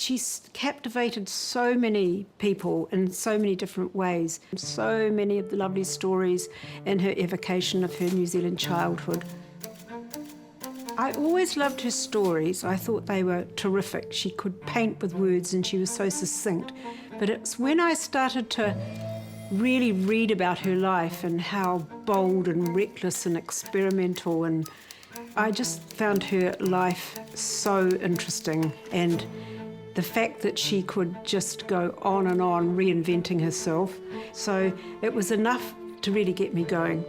She's captivated so many people in so many different ways. So many of the lovely stories in her evocation of her New Zealand childhood. I always loved her stories. I thought they were terrific. She could paint with words and she was so succinct. But it's when I started to really read about her life and how bold and reckless and experimental, and I just found her life so interesting, and the fact that she could just go on and on reinventing herself. So it was enough to really get me going.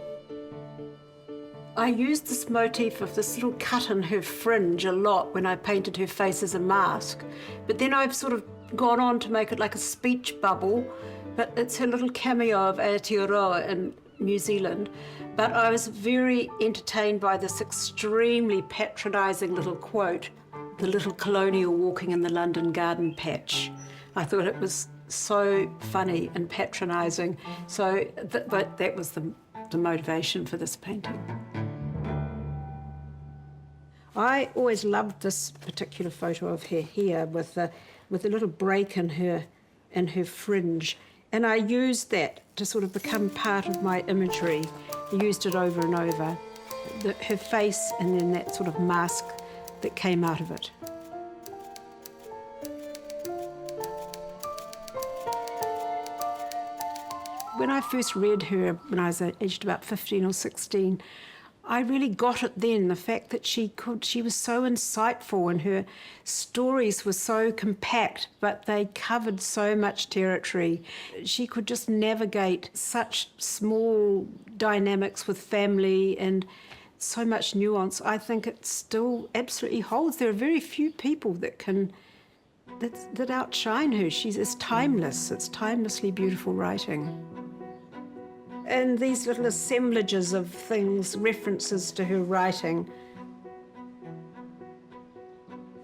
I used this motif of this little cut in her fringe a lot when I painted her face as a mask, but then I've sort of gone on to make it like a speech bubble, but it's her little cameo of Aotearoa in New Zealand. But I was very entertained by this extremely patronising little quote, the little colonial walking in the London garden patch. I thought it was so funny and patronising, so that was the motivation for this painting. I always loved this particular photo of her here with a little break in her fringe, and I used that to sort of become part of my imagery. I used it over and over, her face and then that sort of mask that came out of it. When I first read her, when I was aged about 15 or 16, I really got it then, the fact that she was so insightful and her stories were so compact, but they covered so much territory. She could just navigate such small dynamics with family and so much nuance. I think it still absolutely holds. There are very few people that outshine her. It's timeless. It's timelessly beautiful writing. And these little assemblages of things, references to her writing.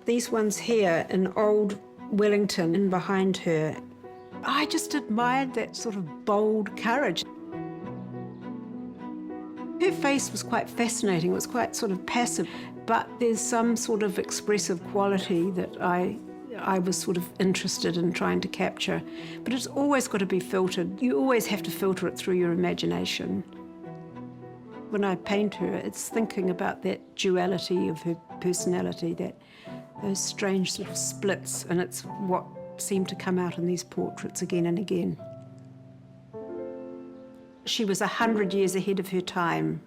These ones here in old Wellington and behind her. I just admired that sort of bold courage. Her face was quite fascinating. It was quite sort of passive, but there's some sort of expressive quality that I was sort of interested in trying to capture. But it's always got to be filtered. You always have to filter it through your imagination. When I paint her, it's thinking about that duality of her personality, those strange little splits, and it's what seemed to come out in these portraits again and again. She was 100 years ahead of her time.